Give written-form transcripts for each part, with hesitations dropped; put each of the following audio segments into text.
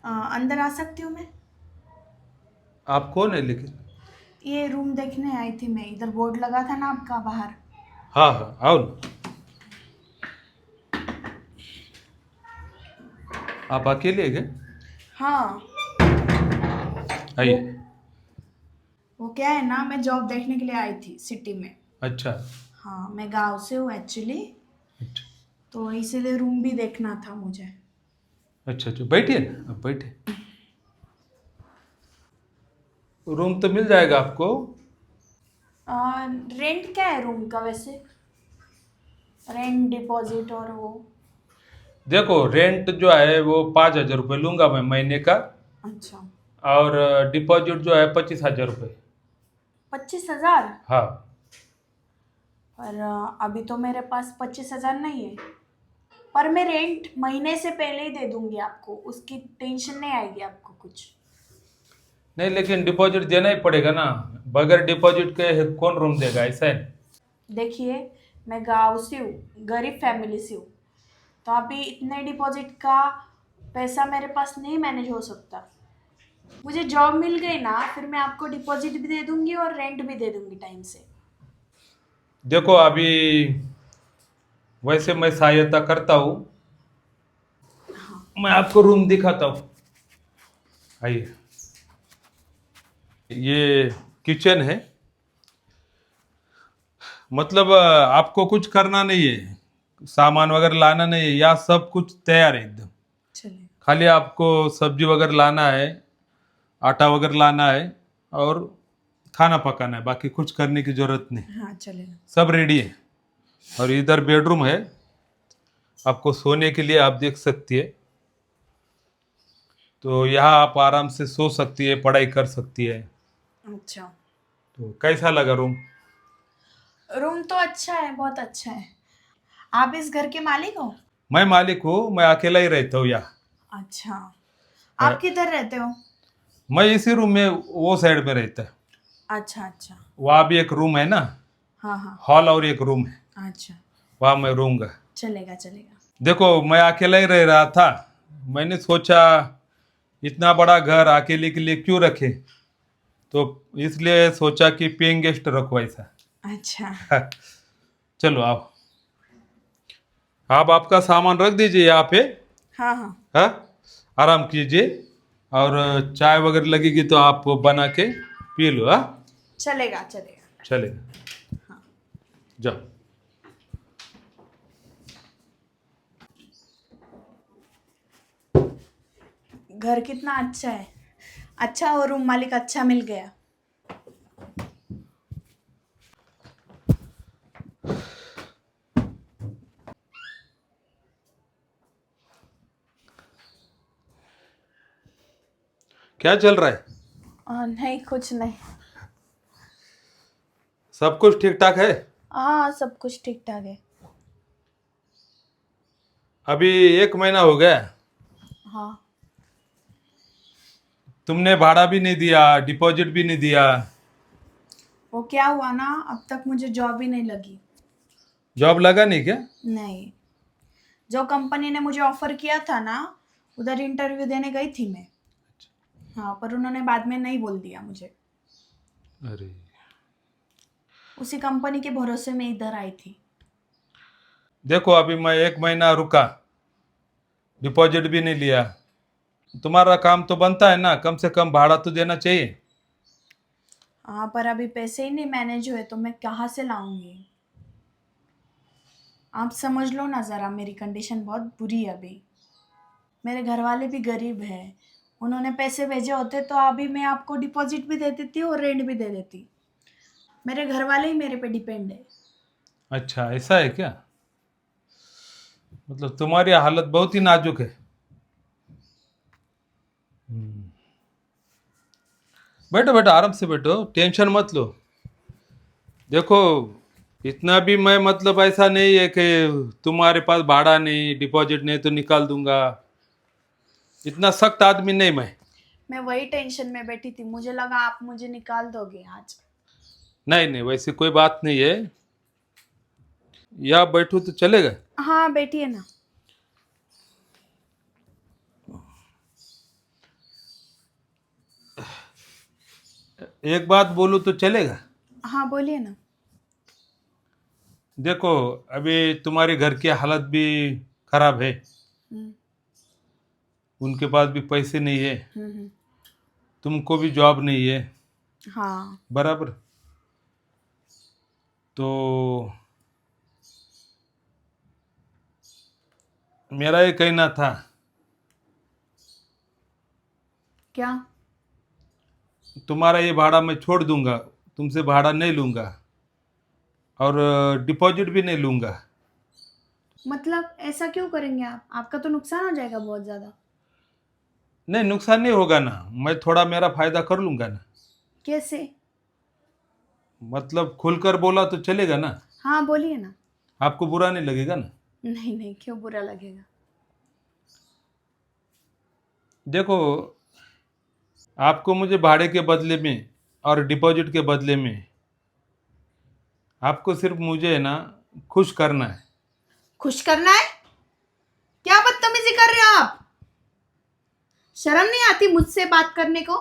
अंदर आ सकती हूँ मैं? आप कौन है लेकिन? ये रूम देखने आई थी मैं, इधर बोर्ड लगा था ना आपका बाहर। हाँ हाँ, आओ ना। आप अकेले है क्या? हाँ। वो आइए। वो क्या है ना, मैं जॉब देखने के लिए आई थी सिटी में। अच्छा हाँ, मैं गांव से हूँ एक्चुअली। अच्छा तो इसीलिए रूम भी देखना था मुझे। अच्छा अच्छा, बैठिए ना, आप बैठिए। रूम तो मिल जाएगा आपको। रेंट क्या है रूम का वैसे? रेंट, डिपॉजिट और वो? देखो, रेंट जो है वो 5,000 रुपये लूंगा मैं महीने का। अच्छा। और डिपॉजिट जो है 25,000 रुपये। 25,000? हाँ। पर अभी तो मेरे पास 25,000 नहीं है। पर मैं रेंट महीने से पहले ही दे दूंगी आपको, उसकी टेंशन नहीं आएगी आपको कुछ। नहीं, लेकिन डिपॉजिट देना ही पड़ेगा ना। बगैर डिपॉजिट के कौन रूम देगा, ऐसा है। देखिए, मैं गांव से हूँ, गरीब फैमिली से हूँ। तो अभी इतने डिपॉजिट का पैसा मेरे पास नहीं मैनेज हो सकता। मुझे जॉब मिल गई ना, फिर मैं आपको डिपॉजिट भी दे दूंगी और रेंट भी दे दूंगी टाइम से। देखो अभी, वैसे मैं सहायता करता हूँ। हाँ। मैं आपको रूम दिखाता हूँ। आइए। ये किचन है। मतलब आपको कुछ करना नहीं है, सामान वगैरह लाना नहीं है, या सब कुछ तैयार है एकदम। चलिए। खाली आपको सब्जी वगैरह लाना है, आटा वगैरह लाना है, और खाना पकाना है। बाकी कुछ करने की जरूरत नहीं। हाँ, चलेगा। सब रेडी है। और इधर बेडरूम है, आपको सोने के लिए, आप देख सकती है। तो यहाँ आप आराम से सो सकती है, पढ़ाई कर सकती है। अच्छा। तो कैसा लगा रूम? रूम तो अच्छा है, बहुत अच्छा है। आप इस घर के मालिक हो? मैं मालिक हूँ, मैं अकेला ही रहता हूँ यहाँ। अच्छा। आप अ, किधर रहते हो? मैं इसी रूम में, वो साइड में रहता है। अच्छा अच्छा। वहाँ भी एक रूम है ना, हाँ हाँ। हॉल, और एक रूम है, अच्छा। वहाँ मैं रहूँगा। चलेगा चलेगा। देखो, मैं अकेला ही रह रहा था। मैंने सोचा इतना बड़ा घर अकेले के लिए क्यों रखे, तो इसलिए सोचा कि पेइंग गेस्ट रखो ऐसा। अच्छा। चलो आओ। आप आपका सामान रख दीजिए यहाँ पे। हाँ हाँ। हाँ, आराम कीजिए। और चाय वगैरह लगेगी तो आप बना के पी लो। हाँ, चलेगा चलेगा। चलेगा। हाँ। जाओ। घर कितना अच्छा है। अच्छा, और रूम मालिक अच्छा मिल गया। क्या चल रहा है? नहीं, कुछ नहीं। सब कुछ ठीक ठाक है? हाँ, सब कुछ ठीक ठाक है। अभी 1 महीना हो गया, हाँ। तुमने भाड़ा भी नहीं दिया, डिपॉजिट भी नहीं दिया। वो क्या हुआ ना, अब तक मुझे जॉब ही नहीं लगी। जॉब लगा नहीं क्या? नहीं। जो कंपनी ने मुझे ऑफर किया था ना, उधर इंटरव्यू देने गई थी मैं। हाँ, पर उन्होंने बाद में नहीं बोल दिया मुझे। अरे, उसी कंपनी के भरोसे में इधर आई थी। देखो अभी मैं 1 महीना रुका, डिपॉजिट भी नहीं लिया। तुम्हारा काम तो बनता है ना, कम से कम भाड़ा तो देना चाहिए। हाँ, पर अभी पैसे ही नहीं मैनेज हुए तो मैं कहाँ से लाऊंगी? आप समझ लो ना ज़रा, मेरी कंडीशन बहुत बुरी है अभी। मेरे घर वाले भी गरीब हैं। उन्होंने पैसे भेजे होते तो अभी मैं आपको डिपॉजिट भी दे देती और रेंट भी दे देती। मेरे घर वाले ही मेरे पे डिपेंड है। अच्छा, ऐसा है क्या? मतलब तुम्हारी हालत बहुत ही नाजुक है। बैठो बैठो, आराम से बैठो, टेंशन मत लो। देखो, इतना भी मैं, मतलब ऐसा नहीं है कि तुम्हारे पास भाड़ा नहीं, डिपॉजिट नहीं तो निकाल दूंगा। इतना सख्त आदमी नहीं मैं। मैं वही टेंशन में बैठी थी, मुझे लगा आप मुझे निकाल दोगे आज। नहीं नहीं, वैसी कोई बात नहीं है। या बैठो तो चलेगा। हाँ, बैठिए ना। एक बात बोलूँ तो चलेगा? हाँ बोलिए ना। देखो, अभी तुम्हारे घर की हालत भी खराब है, हम्म उनके पास भी पैसे नहीं है, हम्म। तुमको भी जॉब नहीं है, हाँ। बराबर? तो मेरा ये कहना था, क्या? तुम्हारा ये भाड़ा मैं छोड़ दूंगा, तुमसे भाड़ा नहीं लूंगा और डिपॉजिट भी नहीं लूंगा। मतलब ऐसा क्यों करेंगे आप? आपका तो नुकसान हो जाएगा बहुत ज़्यादा। नहीं, नुकसान नहीं होगा ना, मैं थोड़ा मेरा फायदा कर लूंगा ना। कैसे? मतलब खुलकर बोला तो चलेगा ना? हाँ बोलिए ना। आपको बुरा नहीं लगेगा ना? नहीं नहीं, क्यों बुरा लगेगा? देखो, आपको मुझे भाड़े के बदले में और डिपॉजिट के बदले में आपको सिर्फ मुझे है ना खुश करना है। खुश करना है? क्या बदतमीजी कर रहे हो आप? शर्म नहीं आती मुझसे बात करने को?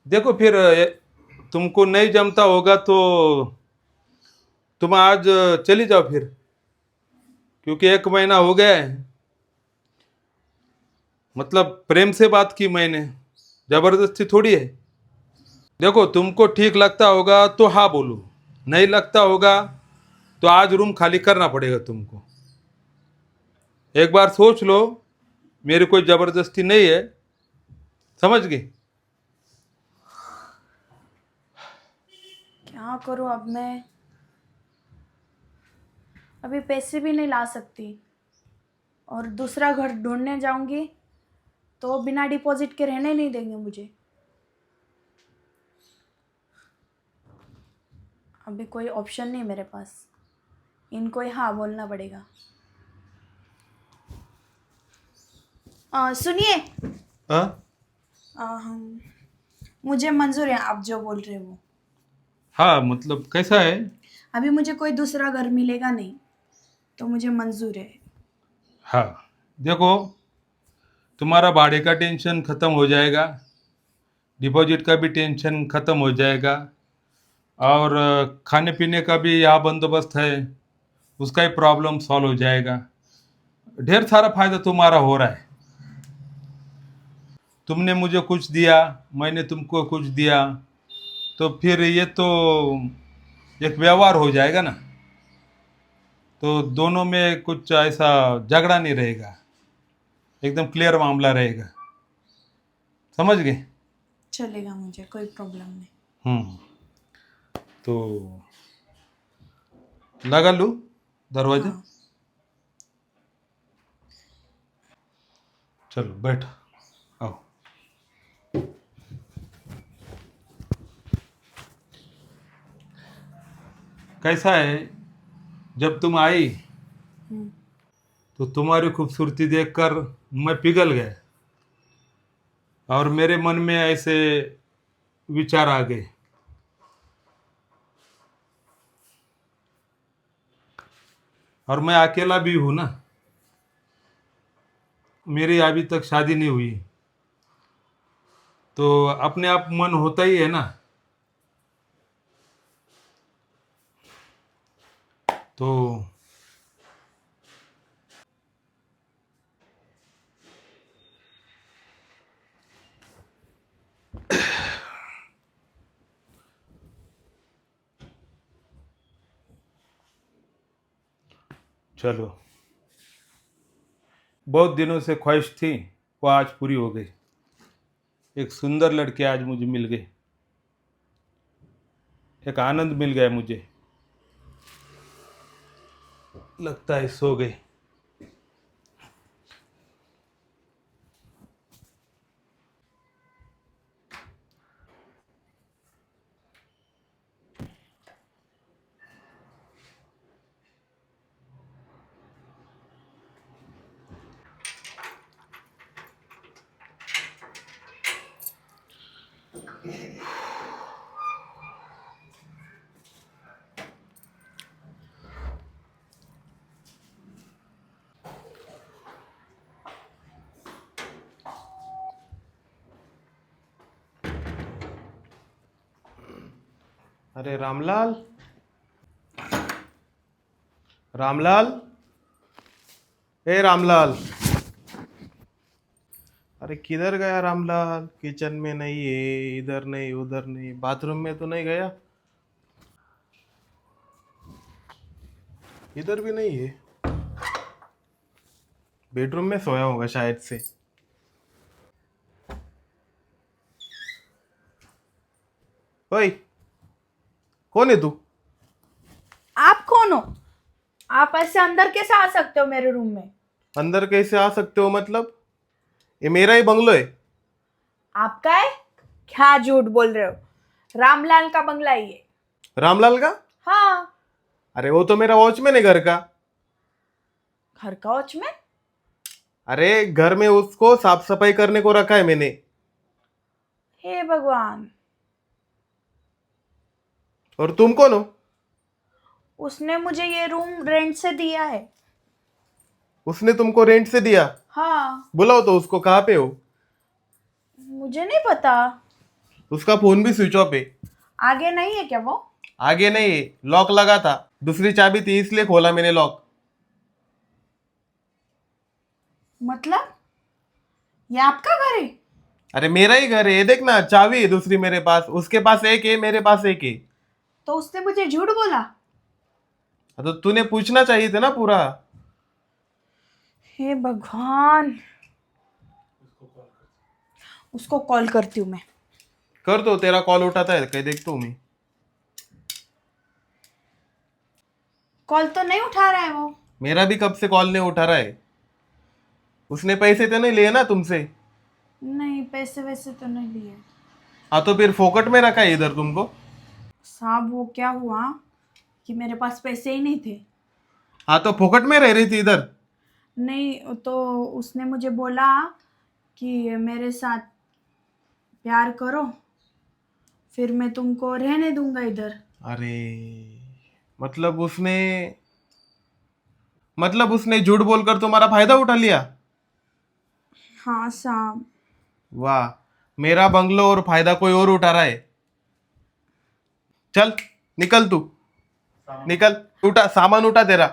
देखो फिर तुमको नहीं जमता होगा तो तुम आज चली जाओ फिर, क्योंकि 1 महीना हो गया है। मतलब प्रेम से बात की मैंने, जबरदस्ती थोड़ी है। देखो, तुमको ठीक लगता होगा तो हाँ बोलो, नहीं लगता होगा तो आज रूम खाली करना पड़ेगा तुमको। एक बार सोच लो, मेरी कोई जबरदस्ती नहीं है, समझ गई? क्या करूं अब मैं? अभी पैसे भी नहीं ला सकती, और दूसरा घर ढूंढने जाऊंगी तो बिना डिपॉजिट के रहने नहीं देंगे मुझे। अभी कोई ऑप्शन नहीं मेरे पास, इनको ही हाँ बोलना पड़ेगा। सुनिए। हाँ हम मुझे मंजूर है आप जो बोल रहे हो वो। हाँ, मतलब कैसा है? अभी मुझे कोई दूसरा घर मिलेगा नहीं, तो मुझे मंजूर है। हाँ, देखो, तुम्हारा भाड़े का टेंशन खत्म हो जाएगा, डिपॉजिट का भी टेंशन खत्म हो जाएगा, और खाने पीने का भी यहाँ बंदोबस्त है, उसका ही प्रॉब्लम सॉल्व हो जाएगा। ढेर सारा फायदा तुम्हारा हो रहा है। तुमने मुझे कुछ दिया, मैंने तुमको कुछ दिया, तो फिर ये तो एक व्यवहार हो जाएगा ना, तो दोनों में कुछ ऐसा झगड़ा नहीं रहेगा, एकदम क्लियर मामला रहेगा, समझ गए? चलेगा, मुझे कोई प्रॉब्लम नहीं। हम्म। तो लगा लूँ दरवाजा? हाँ। चलो बैठो, आओ। कैसा है, जब तुम आई हम्म। तो तुम्हारी खूबसूरती देखकर मैं पिघल गया, और मेरे मन में ऐसे विचार आ गए, और मैं अकेला भी हूं ना, मेरी अभी तक शादी नहीं हुई, तो अपने आप मन होता ही है ना। तो चलो, बहुत दिनों से ख्वाहिश थी, वो आज पूरी हो गई। एक सुंदर लड़की आज मुझे मिल गई, एक आनंद मिल गया मुझे, लगता है सो गई। अरे रामलाल, रामलाल, ए रामलाल। अरे किधर गया रामलाल? किचन में नहीं है, इधर नहीं उधर नहीं, बाथरूम में तो नहीं गया, इधर भी नहीं है, बेडरूम में सोया होगा शायद से। ओए, कौन है तू? आप कौन हो? आप ऐसे अंदर कैसे आ सकते हो मेरे रूम में? अंदर कैसे आ सकते हो मतलब? ये मेरा ही बंगलो है। आपका है? क्या झूठ बोल रहे हो? रामलाल का बंगला है ये। रामलाल का? हाँ। अरे वो तो मेरा वॉचमैन है घर का। घर का वॉचमैन? अरे घर में उसको साफ सफाई करने को रखा है मैंने। हे भगवान। और तुम कौन हो? उसने मुझे ये रूम रेंट से दिया है। उसने तुमको रेंट से दिया? हाँ। बुलाओ तो उसको, कहाँ पे हो? मुझे नहीं पता। उसका फोन भी स्विच ऑफ है। आगे नहीं है क्या वो? आगे नहीं है, लॉक लगा था, दूसरी चाबी थी इसलिए खोला मैंने लॉक। मतलब ये आपका घर है? अरे मेरा ही घर है, ये देख ना, चाबी है दूसरी मेरे पास, उसके पास एक है, मेरे पास एक है। तो उसने मुझे झूठ बोला? तो तूने पूछना चाहिए था ना पूरा। हे भगवान। उसको कॉल करती हूँ मैं। कर दो, तेरा कॉल उठाता है कहीं देखता हूँ मैं। कॉल तो नहीं उठा रहा है वो। मेरा भी कब से कॉल नहीं उठा रहा है। उसने पैसे तो नहीं लिए ना तुमसे? नहीं, पैसे वैसे तो नहीं लिए। हाँ तो फिर फोकट में रखा है इधर तुमको। साहब वो क्या हुआ कि मेरे पास पैसे ही नहीं थे। हाँ तो फोकट में रह रही थी इधर। नहीं तो उसने मुझे बोला कि मेरे साथ प्यार करो, फिर मैं तुमको रहने दूंगा इधर। अरे मतलब उसने झूठ बोलकर तुम्हारा फायदा उठा लिया। हाँ साहब। वाह, मेरा बंगलो और फायदा कोई और उठा रहा है। चल निकल तू, निकल, उठा सामान, उठा तेरा।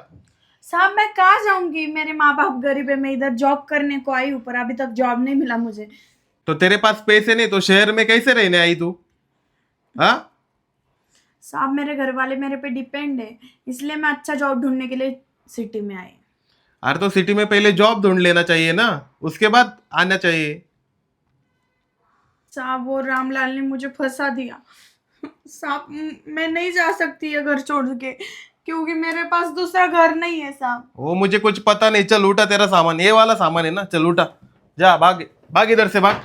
साहब मैं कहाँ जाऊंगी? मेरे माँ बाप गरीब है, मैं इधर जॉब करने को आई हूँ पर अभी तक जॉब नहीं मिला मुझे। तो तेरे पास पैसे नहीं तो शहर में कैसे रहने आई तू? हाँ? साहब मेरे घर वाले मेरे पे डिपेंड है, इसलिए मैं अच्छा जॉब ढूंढने के लिए सिटी में आई। अरे तो सिटी में पहले जॉब ढूंढ लेना चाहिए ना, उसके बाद आना चाहिए। साहब वो रामलाल ने मुझे फंसा दिया। साहब मैं नहीं जा सकती है घर छोड़ के, क्योंकि मेरे पास दूसरा घर नहीं है साहब। वो मुझे कुछ पता नहीं, चल उठा तेरा सामान, ये वाला सामान है ना, चल उठा, जा भाग, भाग इधर से, भाग,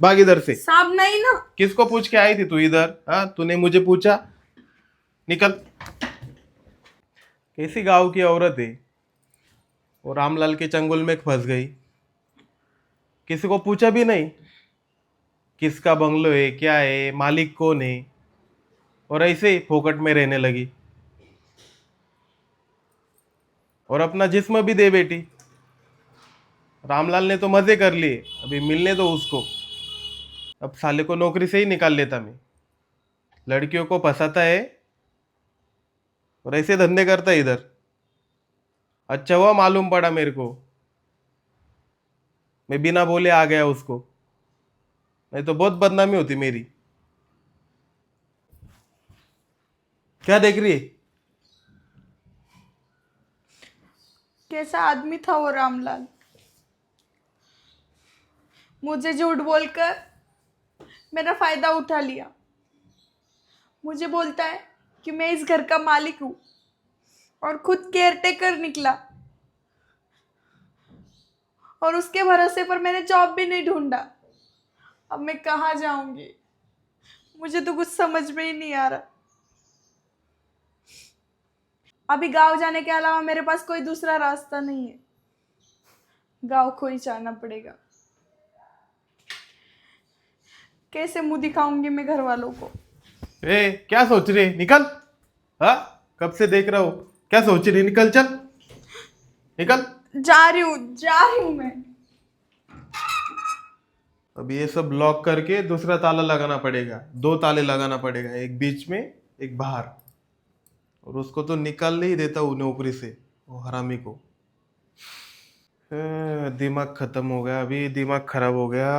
भाग इधर से। साहब नहीं ना। किसको पूछ के आई थी तू इधर? हाँ, तूने मुझे पूछा? निकल। कैसी गांव की औरत है, वो रामलाल के चंगुल में फंस गई, किसी को पूछा भी नहीं किसका बंगलो है, क्या है, मालिक कौन है, और ऐसे ही फोकट में रहने लगी। और अपना जिस्म भी दे बेटी। रामलाल ने तो मजे कर लिए, अभी मिलने दो उसको। अब साले को नौकरी से ही निकाल लेता मैं। लड़कियों को फंसाता है और ऐसे धंधे करता है इधर। अच्छा हुआ मालूम पड़ा मेरे को, मैं बिना बोले आ गया उसको, नहीं तो बहुत बदनामी होती मेरी। क्या देख रही है? कैसा आदमी था वो रामलाल? मुझे झूठ बोलकर मेरा फायदा उठा लिया। मुझे बोलता है कि मैं इस घर का मालिक हूं और खुद केयरटेकर निकला, और उसके भरोसे पर मैंने जॉब भी नहीं ढूंढा। अब मैं कहाँ जाऊंगी? मुझे तो कुछ समझ में ही नहीं आ रहा। अभी गांव जाने के अलावा मेरे पास कोई दूसरा रास्ता नहीं है। गांव को ही जाना पड़ेगा। कैसे मुंह दिखाऊंगी मैं घर वालों को? ए क्या सोच रही है? निकल। हाँ, कब से देख रहा हूँ, क्या सोच रही है? निकल, चल निकल। जा रही हूँ मैं। अब ये सब लॉक करके दूसरा ताला लगाना पड़ेगा, 2 ताले लगाना पड़ेगा, एक बीच में एक बाहर। और उसको तो निकाल नहीं देता वो नौकरी से, वो हरामी को। दिमाग खत्म हो गया, अभी दिमाग खराब हो गया।